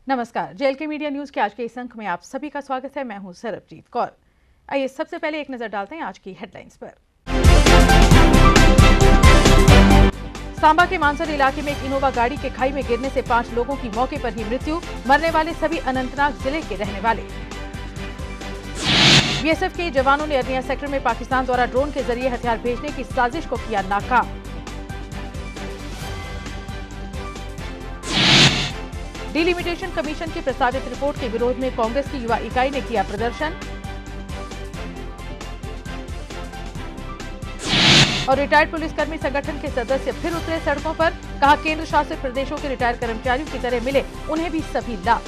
नमस्कार, जेएलके media news के आज के इस अंक में आप सभी का स्वागत है। मैं हूं सरबजीत कौर। आइए सबसे पहले एक नजर डालते हैं आज की हेडलाइंस पर। सांबा के मानसर इलाके में एक इनोवा गाड़ी के खाई में गिरने से 5 लोगों की मौके पर ही मृत्यु। मरने वाले सभी अनंतनाग जिले के रहने वाले। बीएसएफ के जवानों ने अरनिया सेक्टर में पाकिस्तान द्वारा ड्रोन के जरिए हथियार भेजने की साजिश को किया नाकाम। डिलिमिटेशन कमीशन की प्रस्तावित रिपोर्ट के विरोध में कांग्रेस की युवा इकाई ने किया प्रदर्शन। और रिटायर्ड पुलिसकर्मी संगठन के सदस्य फिर उतरे सड़कों पर। कहा, केंद्र शासित प्रदेशों के रिटायर्ड कर्मचारियों की तरह मिले उन्हें भी सभी लाभ।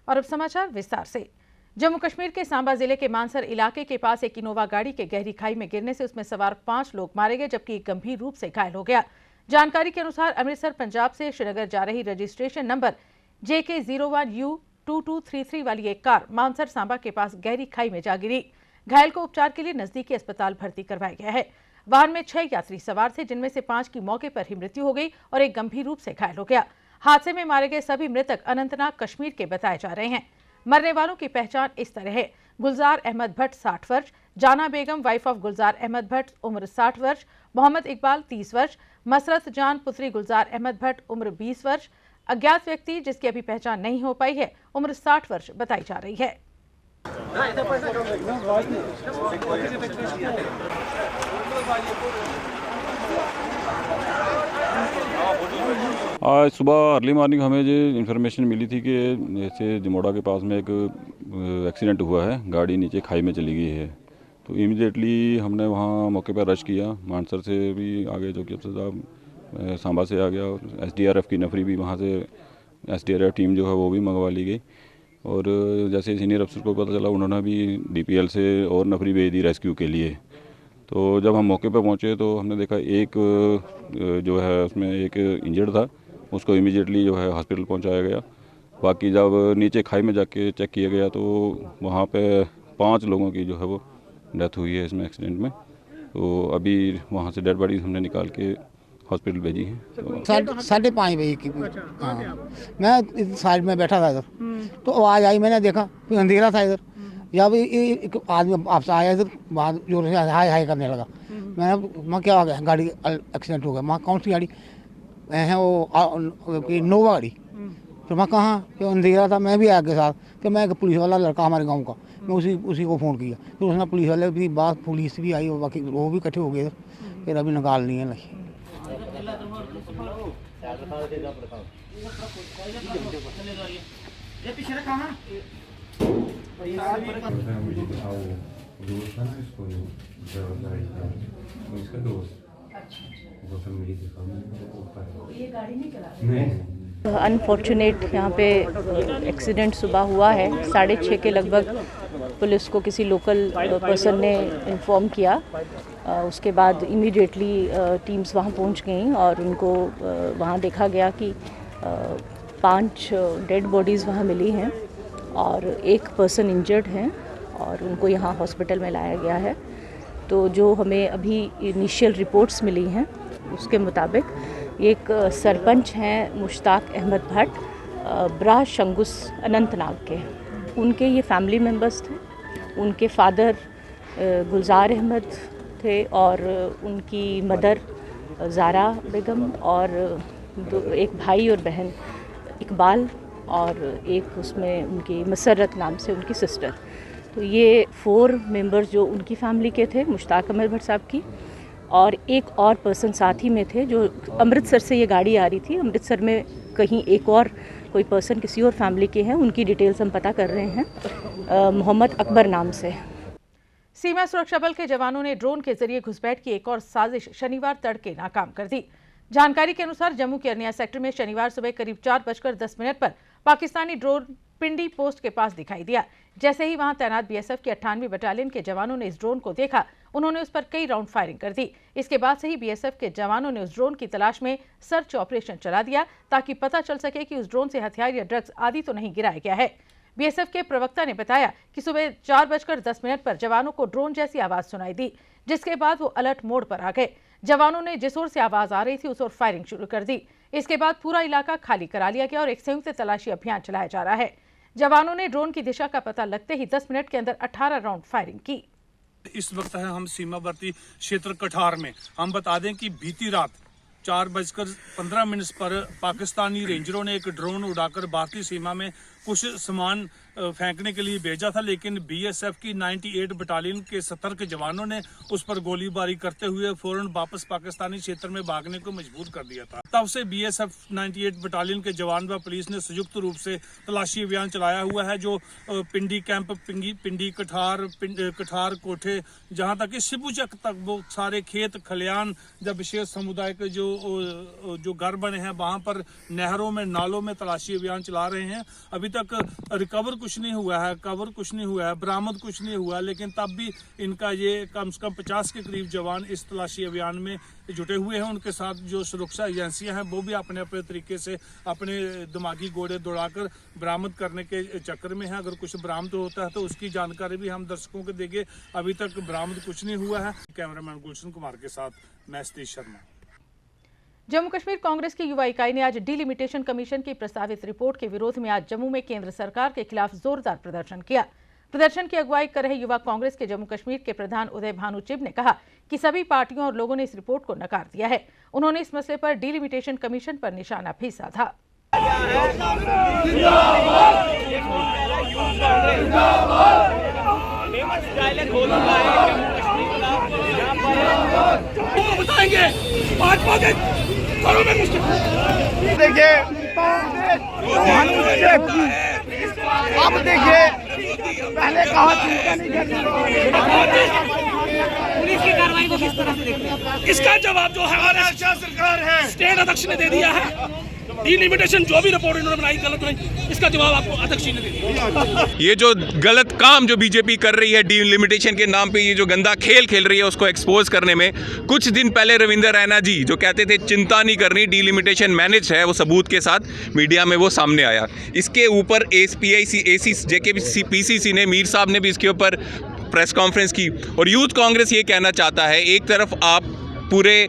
और अब समाचार विस्तार से। जम्मू कश्मीर के सांबा जिले के मानसर इलाके के पास एक इनोवा गाड़ी के गहरी खाई में गिरने से उसमें सवार 5 लोग मारे गए, जबकि एक गंभीर रूप से घायल हो गया। जानकारी के अनुसार अमृतसर पंजाब से श्रीनगर जा रही रजिस्ट्रेशन नंबर JK01U2233 वाली एक कार मानसर सांबा के पास गहरी खाई में जा गिरी। घायल को उपचार के लिए नजदीकी अस्पताल भर्ती करवाया गया है। वाहन में 6 यात्री सवार थे, जिनमें से 5 की मौके पर ही मृत्यु हो गई और एक गंभीर रूप से घायल हो गया। हादसे में मारे गए सभी मृतक अनंतनाग कश्मीर के बताए जा रहे हैं। मरने वालों की पहचान इस तरह है: गुलजार अहमद भट्ट 60 वर्ष, जाना बेगम वाइफ ऑफ गुलजार अहमद भट्ट उम्र 60 वर्ष, मोहम्मद इकबाल 30 वर्ष, मसरत जान पुत्री गुलजार अहमद भट्ट उम्र 20 वर्ष। अज्ञात व्यक्ति जिसकी अभी पहचान नहीं हो पाई है उम्र 60 वर्ष बताई जा रही है। आज सुबह अर्ली मॉर्निंग हमें जो इन्फॉर्मेशन मिली थी कि जैसे जमोड़ा के पास में एक एक्सीडेंट हुआ है, गाड़ी नीचे खाई में चली गई है। तो इमीडिएटली हमने वहाँ मौके पर रश किया। मानसर से भी आ गए, जो कि अफसर साहब सांबा से आ गया। SDRF की नफरी भी वहाँ से, SDRF टीम जो है वो भी मंगवा ली गई। और जैसे सीनियर अफसर को पता चला, उन्होंने भी DPL से और नफरी भेज दी रेस्क्यू के लिए। तो जब हम मौके पर पहुँचे तो हमने देखा एक जो है उसमें एक इंजर्ड था, उसको इमीडिएटली जो है हॉस्पिटल पहुंचाया गया। बाकी जब नीचे खाई में जाके चेक किया गया तो वहाँ पे 5 लोगों की जो है वो डेथ हुई है इसमें एक्सीडेंट में। तो अभी वहाँ से डेड बॉडीज हमने निकाल के हॉस्पिटल भेजी है। तो 5:30 बजे की। हाँ, मैं इस साइड में बैठा था इधर, तो आवाज़ आई, मैंने देखा फिर अंधेरा था इधर। जब एक आदमी आपसे आया इधर, बाद जोर से हाय हाय करने लगा। मैं क्या आ गया, गाड़ी एक्सीडेंट हो गया। मैं कौन सी गाड़ी है? वो नोवा गाड़ी। तो मैं कहाँ, तो अंधेरा था, मैं भी आगे साथ। तो मैं एक पुलिस वाला लड़का हमारे गांव का, मैं उसी को फ़ोन किया। तो उसने पुलिस वाले भी बात, पुलिस भी आई और बाकी वो भी इकट्ठे हो गए। फिर अभी निकाल नहीं है नहीं। अनफॉर्चुनेट यहाँ पे एक्सीडेंट सुबह हुआ है 6:30 के लगभग। पुलिस को किसी लोकल पर्सन ने इन्फॉर्म किया। उसके बाद इमीडिएटली टीम्स वहाँ पहुँच गई और उनको वहाँ देखा गया कि 5 डेड बॉडीज़ वहाँ मिली हैं और एक पर्सन इंजर्ड हैं और उनको यहाँ हॉस्पिटल में लाया गया है। तो जो हमें अभी इनिशियल रिपोर्ट्स मिली हैं उसके मुताबिक एक सरपंच हैं मुश्ताक अहमद भट्ट, ब्रा शंगुस अनंतनाग के। उनके ये फैमिली मेम्बर्स थे। उनके फादर गुलजार अहमद थे और उनकी मदर ज़ारा बेगम और एक भाई और बहन इकबाल और एक उसमें उनकी मसरत नाम से उनकी सिस्टर। तो ये 4 मेंबर्स जो उनकी फैमिली के थे, मुश्ताक अहमद भट्ट साहब की, और एक और पर्सन साथ ही में थे जो अमृतसर से ये गाड़ी आ रही थी। अमृतसर में कहीं एक और कोई पर्सन किसी और फैमिली के हैं, उनकी डिटेल्स हम पता कर रहे हैं, मोहम्मद अकबर नाम से। सीमा सुरक्षा बल के जवानों ने ड्रोन के जरिए घुसपैठ की एक और साजिश शनिवार तड़के नाकाम कर दी। जानकारी के अनुसार जम्मू के अरनिया सेक्टर में शनिवार सुबह करीब 4:10 पर पाकिस्तानी ड्रोन पिंडी पोस्ट के पास दिखाई दिया। जैसे ही वहां तैनात BSF की 98वीं बटालियन के जवानों ने इस ड्रोन को देखा, उन्होंने उस पर कई राउंड फायरिंग कर दी। इसके बाद से ही BSF के जवानों ने उस ड्रोन की तलाश में सर्च ऑपरेशन चला दिया ताकि पता चल सके कि उस ड्रोन से हथियार या ड्रग्स आदि तो नहीं गिराया गया है। BSF के प्रवक्ता ने बताया कि सुबह 4:10 पर जवानों को ड्रोन जैसी आवाज सुनाई दी, जिसके बाद वो अलर्ट मोड पर आ गए। जवानों ने जिस ओर से आवाज आ रही थी उस ओर फायरिंग शुरू कर दी। इसके बाद पूरा इलाका खाली करा लिया गया और एक संयुक्त तलाशी अभियान चलाया जा रहा है। जवानों ने ड्रोन की दिशा का पता लगते ही 10 मिनट के अंदर 18 राउंड फायरिंग की। इस वक्त है हम सीमावर्ती क्षेत्र कठार में। हम बता दें कि बीती रात 4:15 पर पाकिस्तानी रेंजरों ने एक ड्रोन उड़ाकर भारतीय सीमा में कुछ सामान फेंकने के लिए भेजा था, लेकिन बीएसएफ की 98 बटालियन के सतर्क जवानों ने उस पर गोलीबारी करते हुए फौरन वापस पाकिस्तानी क्षेत्र में भागने को मजबूर कर दिया था। तब से बीएसएफ 98 बटालियन के जवान व पुलिस ने संयुक्त रूप से तलाशी अभियान चलाया हुआ है, जो पिंडी कैंप, पिंडी कठार कोठे, जहां तक कि शिबुचक तक वो सारे खेत खलियान, जब विशेष समुदाय के जो घर बने हैं वहां पर नहरों में, नालों में तलाशी अभियान चला रहे हैं। अभी तक रिकवर कुछ नहीं हुआ है, कवर कुछ नहीं हुआ है, बरामद कुछ नहीं हुआ, लेकिन तब भी इनका ये कम से कम 50 के करीब जवान इस तलाशी अभियान में जुटे हुए हैं। उनके साथ जो सुरक्षा एजेंसियां हैं वो भी अपने अपने तरीके से अपने दिमागी घोड़े दौड़ाकर बरामद करने के चक्कर में है। अगर कुछ बरामद होता है तो उसकी जानकारी भी हम दर्शकों को देंगे। अभी तक बरामद कुछ नहीं हुआ है। कैमरामैन गुलशन कुमार के साथ मैं सतीश शर्मा। जम्मू कश्मीर कांग्रेस की युवा इकाई ने आज डिलिमिटेशन कमीशन की प्रस्तावित रिपोर्ट के विरोध में आज जम्मू में केंद्र सरकार के खिलाफ जोरदार प्रदर्शन किया। प्रदर्शन की अगुवाई कर रहे युवा कांग्रेस के जम्मू कश्मीर के प्रधान उदय भानु चिब ने कहा कि सभी पार्टियों और लोगों ने इस रिपोर्ट को नकार दिया है। उन्होंने इस मसले पर डिलिमिटेशन कमीशन पर निशाना भी साधा। देखिए, अब देखिए, पहले कहा चिंता नहीं करनी, पुलिस की कार्रवाई को किस तरह से देखते हैं? इसका जवाब जो है अच्छा सरकार है, स्टेट अध्यक्ष ने दे दिया है। डिलिमिटेशन जो भी रिपोर्ट इन्होंने बनाई गलत नहीं, इसका जवाब आपको अध्यक्ष जी ने दे दिया। ये जो गलत काम जो बीजेपी कर रही है डिलिमिटेशन के नाम पे, ये जो गंदा खेल खेल रही है उसको एक्सपोज करने में, कुछ दिन पहले रविंदर रैना जी जो कहते थे चिंता नहीं करनी, डिलिमिटेशन मैनेज है, वो सबूत के साथ मीडिया में वो सामने आया। इसके ऊपर पीसीसी ने, मीर साहब ने भी इसके ऊपर प्रेस कॉन्फ्रेंस की। और यूथ कांग्रेस ये कहना चाहता है, एक तरफ आप पूरे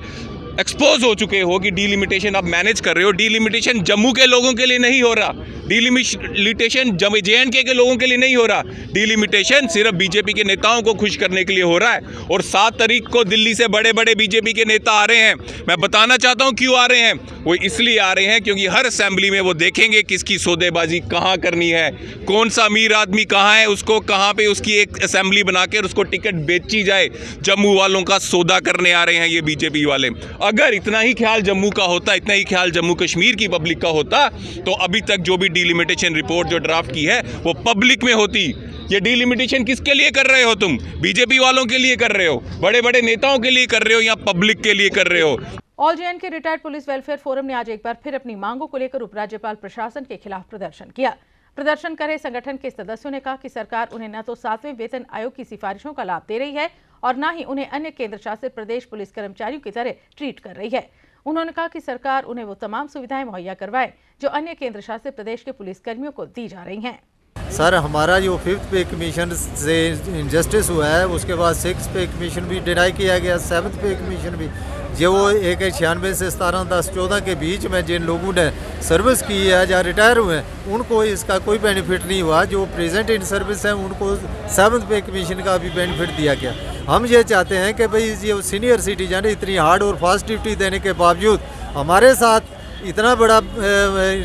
एक्सपोज हो चुके हो कि डिलिमिटेशन आप मैनेज कर रहे हो। डिलिमिटेशन जम्मू के लोगों के लिए नहीं हो रहा, डिलिमिटेशन JNK के लोगों के लिए नहीं हो रहा, डिलिमिटेशन सिर्फ बीजेपी के नेताओं को खुश करने के लिए हो रहा है। और 7 तारीख को दिल्ली से बड़े बड़े बीजेपी के नेता आ रहे हैं। मैं बताना चाहता हूं क्यों आ रहे हैं। वो इसलिए आ रहे हैं क्योंकि हर असेंबली में वो देखेंगे किसकी सौदेबाजी कहाँ करनी है, कौन सा अमीर आदमी कहाँ है, उसको कहाँ पे उसकी एक असेंबली बनाकर उसको टिकट बेची जाए। जम्मू वालों का सौदा करने आ रहे हैं ये बीजेपी वाले। अगर इतना ही ख्याल जम्मू का होता, इतना ही ख्याल जम्मू कश्मीर की पब्लिक का होता, तो अभी तक जो भी डिलिमिटेशन रिपोर्ट जो ड्राफ्ट की है वो पब्लिक में होती। ये डिलिमिटेशन किसके लिए कर रहे हो तुम? बीजेपी वालों के लिए कर रहे हो, बड़े बड़े नेताओं के लिए कर रहे हो या पब्लिक के लिए कर रहे हो? All JNK retired police welfare forum ने आज एक बार फिर अपनी मांगों को लेकर उपराज्यपाल प्रशासन के खिलाफ प्रदर्शन किया। प्रदर्शन कर रहे संगठन के सदस्यों ने कहा कि सरकार उन्हें न तो 7वें वेतन आयोग की सिफारिशों का लाभ दे रही है और न ही उन्हें अन्य केंद्र शासित प्रदेश पुलिस कर्मचारियों की तरह ट्रीट कर रही है। उन्होंने कहा कि सरकार उन्हें वो तमाम सुविधाएं मुहैया करवाए जो अन्य केंद्र शासित प्रदेश के पुलिस कर्मियों को दी जा रही हैं। सर, हमारा जो 5th पे कमीशन से इनजस्टिस हुआ है, उसके बाद 6th पे कमीशन भी डिनाई किया गया, 7th पे कमीशन भी। जो वो 96 से 17/10/14 के बीच में जिन लोगों ने सर्विस की है या रिटायर हुए हैं, उनको इसका कोई बेनिफिट नहीं हुआ। जो प्रेजेंट इन सर्विस हैं उनको 7th पे कमीशन का भी बेनिफिट दिया गया। हम ये चाहते हैं कि भाई ये सीनियर सिटीजन इतनी हार्ड और फास्ट ड्यूटी देने के बावजूद हमारे साथ इतना बड़ा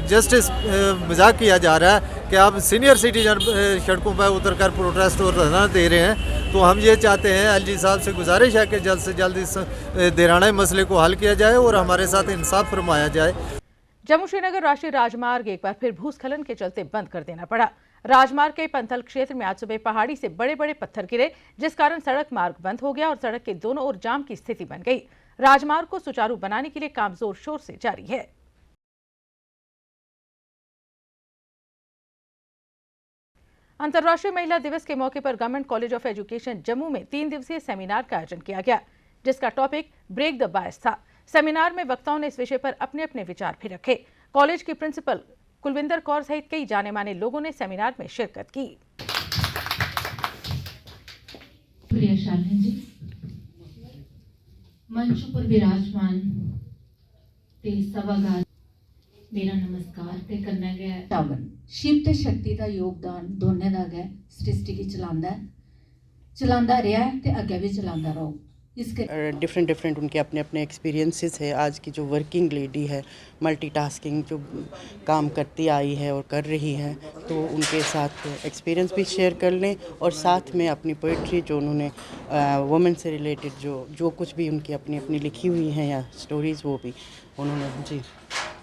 जस्टिस मजाक किया जा रहा है कि आप सीनियर सिटीजन सड़कों पर उतरकर प्रोटेस्ट और धरना दे रहे हैं। तो हम ये चाहते हैं, LG साहब से गुजारिश है कि जल्द से जल्द इस देराना मसले को हल किया जाए और हमारे साथ इंसाफ फरमाया जाए। जम्मू श्रीनगर राष्ट्रीय राजमार्ग एक बार फिर भूस्खलन के चलते बंद कर देना पड़ा। राजमार्ग के पंथल क्षेत्र में आज सुबह पहाड़ी से बड़े बड़े पत्थर गिरे, जिस कारण सड़क मार्ग बंद हो गया और सड़क के दोनों ओर जाम की स्थिति बन गई। राजमार्ग को सुचारू बनाने के लिए काम जोर शोर से जारी है। अंतर्राष्ट्रीय महिला दिवस के मौके पर government college of education Jammu में 3 दिवसीय सेमिनार का आयोजन किया गया, जिसका टॉपिक ब्रेक द बायस था। सेमिनार में वक्ताओं ने इस विषय पर अपने अपने विचार भी रखे। कॉलेज की प्रिंसिपल कुलविंदर कौर सहित कई जाने माने लोगों ने सेमिनार में शिरकत की। मंच पर विराजमान ते सभागार मेरा नमस्कार ते करना गया टावन शिव ते शक्ति का योगदान दोनों का है सृष्टि की चलांदा रहा है ते अगे भी चलांदा रहो। इसके डिफरेंट उनके अपने अपने एक्सपीरियंसेस है। आज की जो वर्किंग लेडी है मल्टीटास्किंग जो काम करती आई है और कर रही है, तो उनके साथ एक्सपीरियंस भी शेयर कर लें और साथ में अपनी पोइट्री जो उन्होंने वुमेन से रिलेटेड जो कुछ भी उनकी अपनी लिखी हुई हैं या स्टोरीज़ वो भी उन्होंने जी।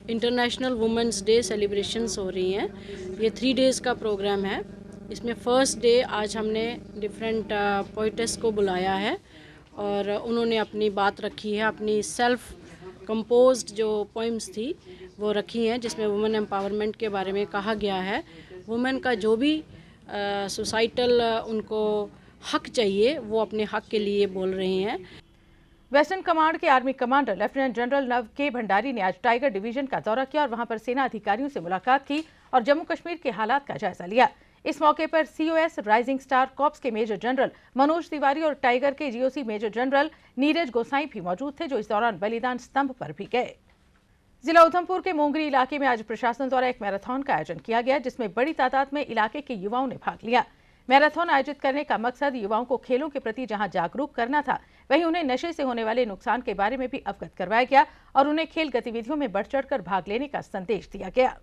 इंटरनेशनल वुमेंस डे सेलिब्रेशंस हो रही हैं। ये 3 डेज़ का प्रोग्राम है। इसमें फर्स्ट डे आज हमने डिफरेंट पोइट्स को बुलाया है और उन्होंने अपनी बात रखी है, अपनी सेल्फ कंपोज्ड जो पोइम्स थी वो रखी हैं, जिसमें वुमेन एम्पावरमेंट के बारे में कहा गया है। वुमेन का जो भी सोसाइटल उनको हक चाहिए वो अपने हक के लिए बोल रही हैं। वेस्टर्न कमांड के आर्मी कमांडर लेफ्टिनेंट जनरल नव के भंडारी ने आज टाइगर डिवीजन का दौरा किया और वहां पर सेना अधिकारियों से मुलाकात की और जम्मू कश्मीर के हालात का जायजा लिया। इस मौके पर COS राइजिंग स्टार कॉर्प्स के मेजर जनरल मनोज तिवारी और टाइगर के GOC मेजर जनरल नीरज गोसाई भी मौजूद थे, जो इस दौरान बलिदान स्तंभ पर भी गए। जिला उधमपुर के मोंगरी इलाके में आज प्रशासन द्वारा एक मैराथन का आयोजन किया गया, जिसमें बड़ी तादाद में इलाके के युवाओं ने भाग लिया। मैराथन आयोजित करने का मकसद युवाओं को खेलों के प्रति जहां जागरूक करना था, वहीं उन्हें नशे से होने वाले नुकसान के बारे में भी अवगत करवाया गया और उन्हें खेल गतिविधियों में बढ़ चढ़कर भाग लेने का संदेश दिया गया।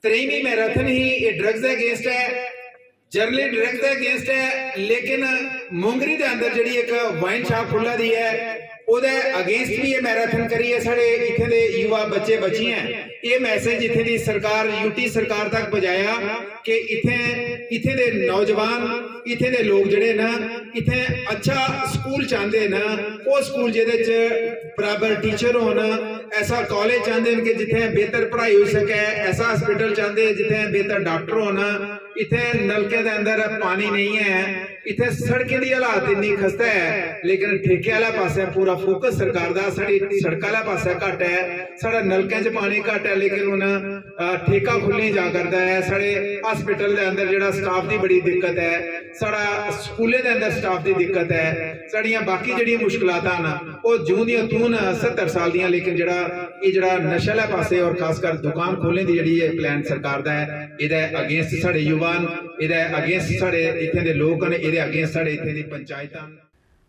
त्रीवीं मैराथन ही ये ड्रग्स दे अगेंस्ट है, जर्नली ड्रग्स दे अगेंस्ट है, लेकिन मोंगरी दे अंदर जिहड़ी एक वाइन शॉप खुला दी है ओदे अगेंस्ट भी ये मैराथन करी है। साढ़े इत्थे दे युवा बच्चे बच्चियां ये मैसेज इत्थे दी सरकार यूटी सरकार तक पहुंचाया कि इत्थे दे नौजवान इत्थे दे लोग जिहड़े ना इत्थे अच्छा स्कूल चाहते ना, वो स्कूल जिहदे च बराबर टीचर होन, ऐसा कॉलेज चाहते हैं कि जिथे बेहतर पढ़ाई हो सके, ऐसा हॉस्पिटल चाहते हैं जिथे बेहतर डॉक्टर होना। इथे नलके दे अंदर पानी नहीं है, इथे सड़कें दी हालात इन्नी खस्ता है, लेकिन ठेके वाला पासे पूरा फोकस सरकार दा, साडी सड़क वाला पासा घट है, साडा नलके च पानी घट है, लेकिन हुण ठेका खुली जा करदा है। साडे हॉस्पिटल दे अंदर जिहड़ा स्टाफ दी बड़ी दिक्कत है, साडा स्कूले दे अंदर स्टाफ दी दिक्कत है, साडियां बाकी जिहड़ियां मुश्किलात न वो जूं दी तूं 70 साल दियां, लेकिन जिहड़ा नशे वाले पासे और खासकर दुकान खोलने दी जिहड़ी है प्लान सरकार दा है, इहदे अगेंस्ट साडे युवान, इहदे अगेंस्ट साडे इत्थे दे लोक न, इहदे अगेंस्ट साडे इत्थे दी पंचायतां।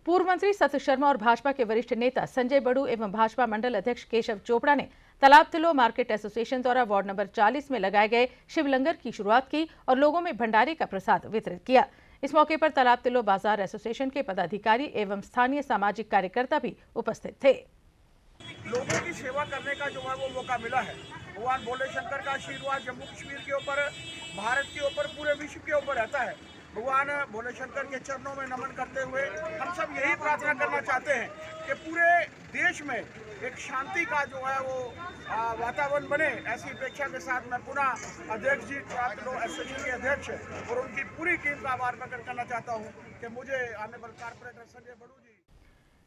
पूर्व मंत्री सतीश शर्मा और भाजपा के वरिष्ठ नेता संजय बड़ू एवं भाजपा मंडल अध्यक्ष केशव चोपड़ा ने तालाब तिलो मार्केट एसोसिएशन द्वारा वार्ड नंबर 40 में लगाए गए शिव लंगर की शुरुआत की और लोगों में भंडारे का प्रसाद वितरित किया। इस मौके पर तालाब तिलो बाजार एसोसिएशन के पदाधिकारी एवं स्थानीय सामाजिक कार्यकर्ता भी उपस्थित थे। लोगों की सेवा करने का जो है वो मौका मिला है। भगवान भोले शंकर का आशीर्वाद जम्मू कश्मीर के ऊपर, भारत के ऊपर, पूरे विश्व के ऊपर रहता है। भगवान भोले शंकर के चरणों में नमन करते हुए हम सब यही प्रार्थना करना चाहते हैं कि पूरे देश में एक शांति का जो है वो वातावरण बने। ऐसी अपेक्षा के साथ मैं पुनः अध्यक्ष जी एसोसिएशन के अध्यक्ष और उनकी पूरी टीम का आभार प्रकट करना चाहता हूँ कि मुझे ऑनरेबल कारपोरेटर संजय बड़ू जी।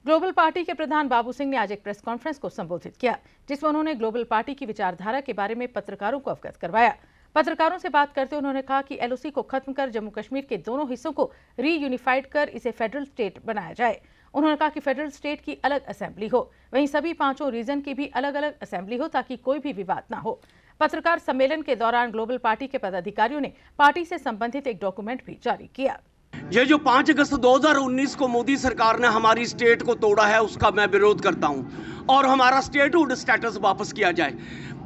ग्लोबल पार्टी के प्रधान बाबू सिंह ने आज एक प्रेस कॉन्फ्रेंस को संबोधित किया, जिसमें उन्होंने ग्लोबल पार्टी की विचारधारा के बारे में पत्रकारों को अवगत करवाया। पत्रकारों से बात करते हुए उन्होंने कहा कि LOC को खत्म कर जम्मू कश्मीर के दोनों हिस्सों को रीयूनिफाइड कर इसे फेडरल स्टेट बनाया जाए। उन्होंने कहा कि फेडरल स्टेट की अलग असेंबली हो, वहीं सभी 5 रीजन की भी अलग अलग असेंबली हो, ताकि कोई भी विवाद न हो। पत्रकार सम्मेलन के दौरान ग्लोबल पार्टी के पदाधिकारियों ने पार्टी से संबंधित एक डॉक्यूमेंट भी जारी किया। ये जो 5 अगस्त 2019 को मोदी सरकार ने हमारी स्टेट को तोड़ा है, उसका मैं विरोध करता हूं और हमारा स्टेटहुड स्टेटस वापस किया जाए।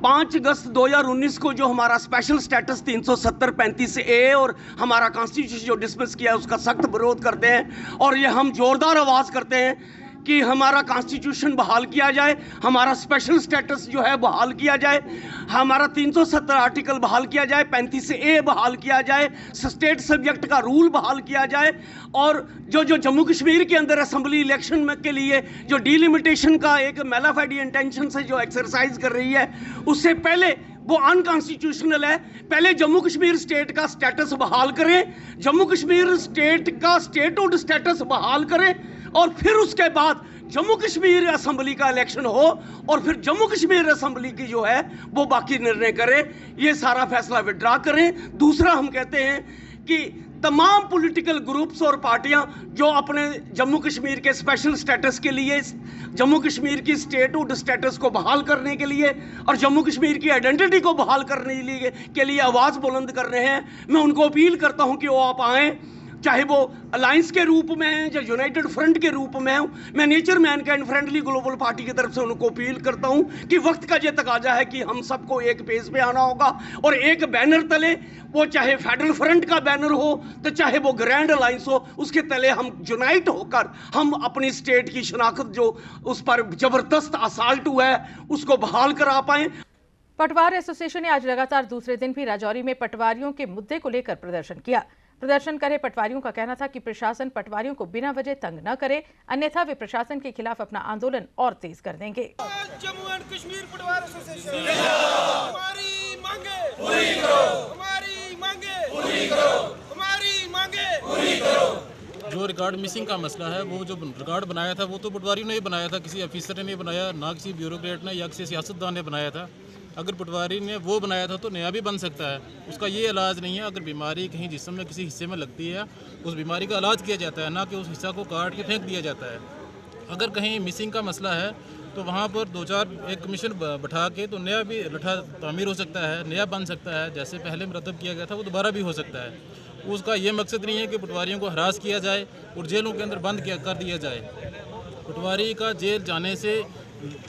5 अगस्त 2019 को जो हमारा स्पेशल स्टेटस 370-35A और हमारा कॉन्स्टिट्यूशन जो डिसमिस किया है, उसका सख्त विरोध करते हैं और ये हम जोरदार आवाज़ करते हैं कि हमारा कॉन्स्टिट्यूशन बहाल किया जाए, हमारा स्पेशल स्टेटस जो है बहाल किया जाए, हमारा 370 आर्टिकल बहाल किया जाए, 35A बहाल किया जाए, स्टेट सब्जेक्ट का रूल बहाल किया जाए और जो जम्मू कश्मीर के अंदर असेंबली इलेक्शन में के लिए जो डिलिमिटेशन का एक मैलाफाइड इंटेंशन से जो एक्सरसाइज कर रही है, उससे पहले वो अनकॉन्स्टिट्यूशनल है। पहले जम्मू कश्मीर स्टेट का स्टेटस बहाल करें, जम्मू कश्मीर स्टेट का स्टेटहुड स्टेटस बहाल करें और फिर उसके बाद जम्मू कश्मीर असेंबली का इलेक्शन हो और फिर जम्मू कश्मीर असेंबली की जो है वो बाकी निर्णय करे। ये सारा फैसला विड्रॉ करें। दूसरा हम कहते हैं कि तमाम पॉलिटिकल ग्रुप्स और पार्टियां जो अपने जम्मू कश्मीर के स्पेशल स्टेटस के लिए, जम्मू कश्मीर की स्टेटहुड स्टेटस को बहाल करने के लिए और जम्मू कश्मीर की आइडेंटिटी को बहाल करने के लिए आवाज़ बुलंद कर रहे हैं, मैं उनको अपील करता हूं कि वो आप आएँ, चाहे वो अलायंस के रूप में हैं या यूनाइटेड फ्रंट के रूप में हूँ। मैं nature Mankind friendly global party की तरफ से उनको अपील करता हूँ कि वक्त का ये तकाजा है कि हम सबको एक पेज पे आना होगा और एक बैनर तले, वो चाहे फेडरल फ्रंट का बैनर हो तो चाहे वो ग्रैंड अलायंस हो, उसके तले हम यूनाइट होकर हम अपनी स्टेट की शनाख्त जो उस पर जबरदस्त असाल्ट हुआ है उसको बहाल करा पाएँ। पटवार एसोसिएशन ने आज लगातार दूसरे दिन भी राजौरी में पटवारियों के मुद्दे को लेकर प्रदर्शन किया। प्रदर्शन करे पटवारियों का कहना था कि प्रशासन पटवारियों को बिना वजह तंग न करे, अन्यथा वे प्रशासन के खिलाफ अपना आंदोलन और तेज कर देंगे। जम्मू एंड कश्मीर पटवार एसोसिएशन हमारी मांगे पूरी करो, हमारी मांगे पूरी करो, हमारी मांगे पूरी करो। जो रिकॉर्ड मिसिंग का मसला है, वो जो रिकॉर्ड बनाया था वो तो पटवारियों ने ही बनाया था, किसी ऑफिसर ने नहीं बनाया, ना किसी ब्यूरोक्रेट ने या किसी सियासतदान ने बनाया था। अगर पटवारी ने वो बनाया था तो नया भी बन सकता है। उसका ये इलाज नहीं है। अगर बीमारी कहीं जिस्म में किसी हिस्से में लगती है, उस बीमारी का इलाज किया जाता है, ना कि उस हिस्सा को काट के फेंक दिया जाता है। अगर कहीं मिसिंग का मसला है तो वहाँ पर 2-4 एक कमीशन बैठा के तो नया भी लठा तामीर हो सकता है, नया बन सकता है। जैसे पहले मरतब किया गया था वो दोबारा भी हो सकता है। उसका ये मकसद नहीं है कि पटवारियों को हरास किया जाए और जेलों के अंदर बंद कर दिया जाए। पटवारी का जेल जाने से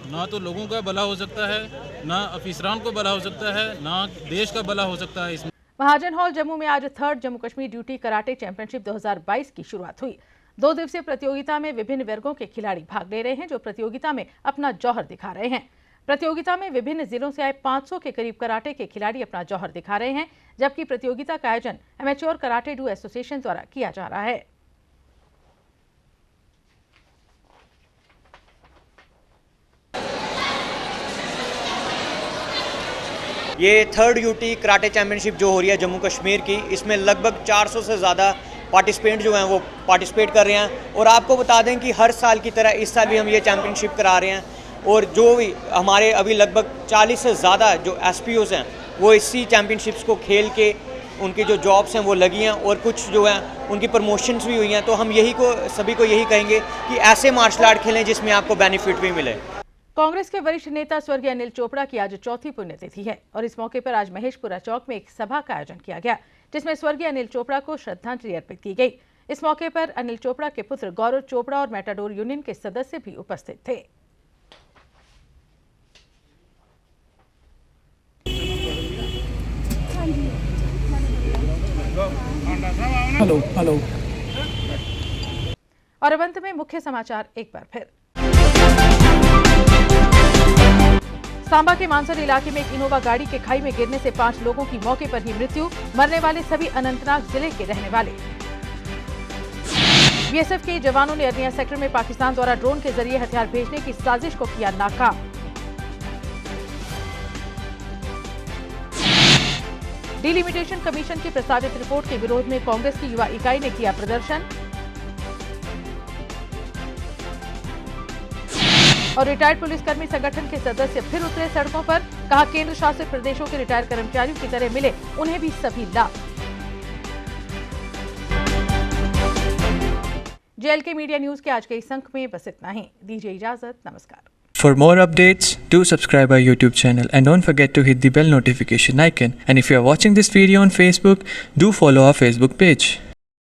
ना तो लोगों का भला हो सकता है, ना अफिसरान को भला हो सकता है, ना देश का भला हो सकता है। इसमें महाजन हॉल जम्मू में आज 3rd Jammu Kashmir duty karate championship 2022 की शुरुआत हुई। 2 दिवसीय प्रतियोगिता में विभिन्न वर्गों के खिलाड़ी भाग ले रहे हैं, जो प्रतियोगिता में अपना जौहर दिखा रहे हैं। प्रतियोगिता में विभिन्न जिलों से आए 500 के करीब कराटे के खिलाड़ी अपना जौहर दिखा रहे हैं, जबकि प्रतियोगिता का आयोजन एमेच्योर कराटे डू एसोसिएशन द्वारा किया जा रहा है। ये 3rd यूटी कराटे चैम्पियनशिप जो हो रही है जम्मू कश्मीर की, इसमें लगभग 400 से ज़्यादा पार्टिसिपेंट जो हैं वो पार्टिसिपेट कर रहे हैं। और आपको बता दें कि हर साल की तरह इस साल भी हम ये चैम्पियनशिप करा रहे हैं। और जो भी हमारे अभी लगभग 40 से ज़्यादा जो एसपीओज़ हैं वो इसी चैम्पियनशिप्स को खेल के उनकी जो जॉब्स हैं वो लगी हैं और कुछ जो हैं उनकी प्रमोशंस भी हुई हैं। तो हम सभी को यही कहेंगे कि ऐसे मार्शल आर्ट खेलें जिसमें आपको बेनिफिट भी मिले। कांग्रेस के वरिष्ठ नेता स्वर्गीय अनिल चोपड़ा की आज 4थी पुण्यतिथि है और इस मौके पर आज महेशपुरा चौक में एक सभा का आयोजन किया गया, जिसमें स्वर्गीय अनिल चोपड़ा को श्रद्धांजलि अर्पित की गई। इस मौके पर अनिल चोपड़ा के पुत्र गौरव चोपड़ा और मेटाडोर यूनियन के सदस्य भी उपस्थित थे। हेलो। और अब अंत में मुख्य समाचार एक बार फिर। सांबा के मानसर इलाके में एक इनोवा गाड़ी के खाई में गिरने से 5 लोगों की मौके पर ही मृत्यु, मरने वाले सभी अनंतनाग जिले के रहने वाले। बीएसएफ के जवानों ने अरनिया सेक्टर में पाकिस्तान द्वारा ड्रोन के जरिए हथियार भेजने की साजिश को किया नाकाम। डिलिमिटेशन कमीशन की प्रस्तावित रिपोर्ट के विरोध में कांग्रेस की युवा इकाई ने किया प्रदर्शन। और रिटायर्ड पुलिसकर्मी संगठन के सदस्य फिर उतरे सड़कों पर, कहा केंद्र शासित प्रदेशों के रिटायर्ड कर्मचारियों की तरह मिले उन्हें भी सभी लाभ। जेएलके मीडिया न्यूज के आज के इस अंक में बस इतना ही। दीजिए इजाजत, नमस्कार। For more updates, do subscribe our YouTube channel and don't forget to hit the bell notification icon. And if you are watching this video on Facebook, do follow our Facebook page.